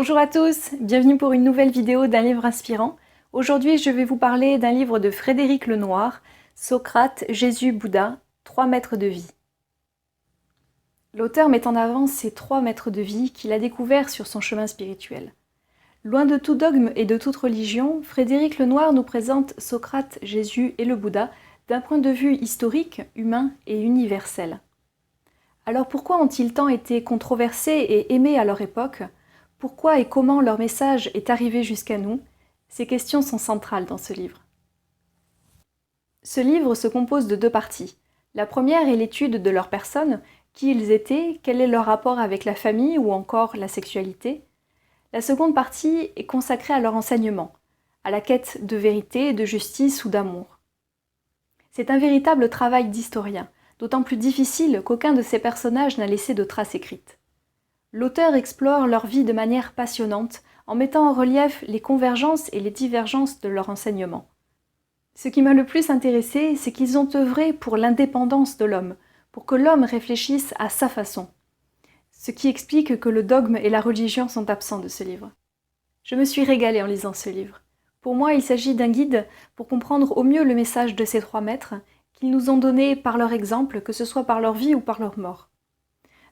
Bonjour à tous, bienvenue pour une nouvelle vidéo d'un livre inspirant. Aujourd'hui, je vais vous parler d'un livre de Frédéric Lenoir, Socrate, Jésus, Bouddha, 3 maîtres de vie. L'auteur met en avant ces 3 maîtres de vie qu'il a découverts sur son chemin spirituel. Loin de tout dogme et de toute religion, Frédéric Lenoir nous présente Socrate, Jésus et le Bouddha d'un point de vue historique, humain et universel. Alors pourquoi ont-ils tant été controversés et aimés à leur époque ? Pourquoi et comment leur message est arrivé jusqu'à nous? Ces questions sont centrales dans ce livre. Ce livre se compose de 2 parties. La première est l'étude de leur personne, qui ils étaient, quel est leur rapport avec la famille ou encore la sexualité. La seconde partie est consacrée à leur enseignement, à la quête de vérité, de justice ou d'amour. C'est un véritable travail d'historien, d'autant plus difficile qu'aucun de ces personnages n'a laissé de traces écrites. L'auteur explore leur vie de manière passionnante, en mettant en relief les convergences et les divergences de leur enseignement. Ce qui m'a le plus intéressé, c'est qu'ils ont œuvré pour l'indépendance de l'homme, pour que l'homme réfléchisse à sa façon. Ce qui explique que le dogme et la religion sont absents de ce livre. Je me suis régalée en lisant ce livre. Pour moi, il s'agit d'un guide pour comprendre au mieux le message de ces 3 maîtres qu'ils nous ont donné par leur exemple, que ce soit par leur vie ou par leur mort.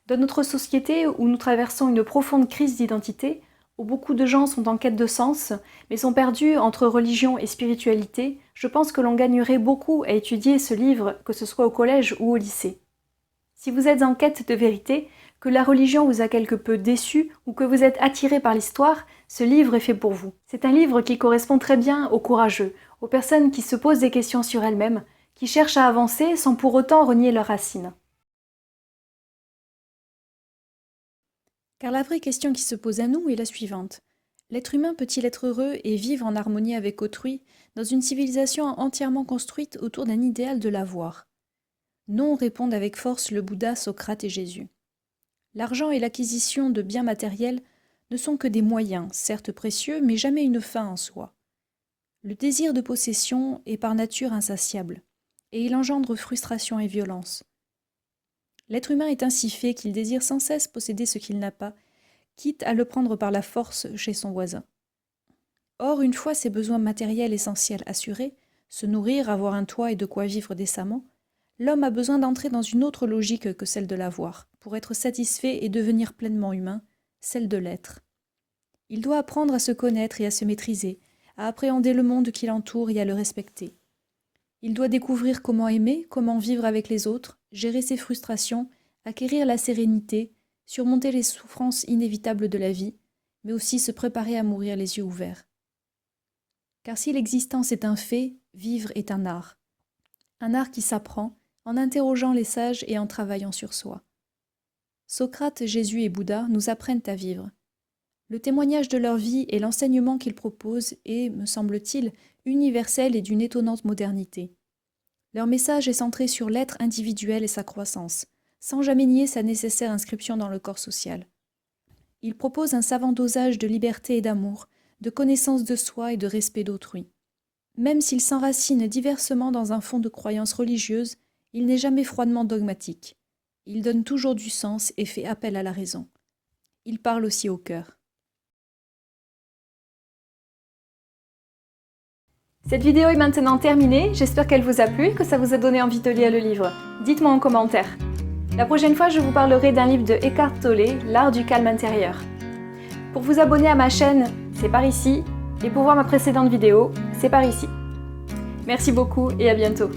Dans notre société où nous traversons une profonde crise d'identité, où beaucoup de gens sont en quête de sens, mais sont perdus entre religion et spiritualité, je pense que l'on gagnerait beaucoup à étudier ce livre, que ce soit au collège ou au lycée. Si vous êtes en quête de vérité, que la religion vous a quelque peu déçu ou que vous êtes attiré par l'histoire, ce livre est fait pour vous. C'est un livre qui correspond très bien aux courageux, aux personnes qui se posent des questions sur elles-mêmes, qui cherchent à avancer sans pour autant renier leurs racines. Car la vraie question qui se pose à nous est la suivante. L'être humain peut-il être heureux et vivre en harmonie avec autrui dans une civilisation entièrement construite autour d'un idéal de l'avoir? Non, répondent avec force le Bouddha, Socrate et Jésus. L'argent et l'acquisition de biens matériels ne sont que des moyens, certes précieux, mais jamais une fin en soi. Le désir de possession est par nature insatiable, et il engendre frustration et violence. L'être humain est ainsi fait qu'il désire sans cesse posséder ce qu'il n'a pas, quitte à le prendre par la force chez son voisin. Or, une fois ses besoins matériels essentiels assurés, se nourrir, avoir un toit et de quoi vivre décemment, l'homme a besoin d'entrer dans une autre logique que celle de l'avoir, pour être satisfait et devenir pleinement humain, celle de l'être. Il doit apprendre à se connaître et à se maîtriser, à appréhender le monde qui l'entoure et à le respecter. Il doit découvrir comment aimer, comment vivre avec les autres, gérer ses frustrations, acquérir la sérénité, surmonter les souffrances inévitables de la vie, mais aussi se préparer à mourir les yeux ouverts. Car si l'existence est un fait, vivre est un art. Un art qui s'apprend en interrogeant les sages et en travaillant sur soi. Socrate, Jésus et Bouddha nous apprennent à vivre. Le témoignage de leur vie et l'enseignement qu'ils proposent est, me semble-t-il, universel et d'une étonnante modernité. Leur message est centré sur l'être individuel et sa croissance, sans jamais nier sa nécessaire inscription dans le corps social. Ils proposent un savant dosage de liberté et d'amour, de connaissance de soi et de respect d'autrui. Même s'il s'enracine diversement dans un fond de croyance religieuse, il n'est jamais froidement dogmatique. Il donne toujours du sens et fait appel à la raison. Il parle aussi au cœur. Cette vidéo est maintenant terminée, j'espère qu'elle vous a plu et que ça vous a donné envie de lire le livre. Dites-moi en commentaire. La prochaine fois, je vous parlerai d'un livre de Eckhart Tolle, L'art du calme intérieur. Pour vous abonner à ma chaîne, c'est par ici, et pour voir ma précédente vidéo, c'est par ici. Merci beaucoup et à bientôt.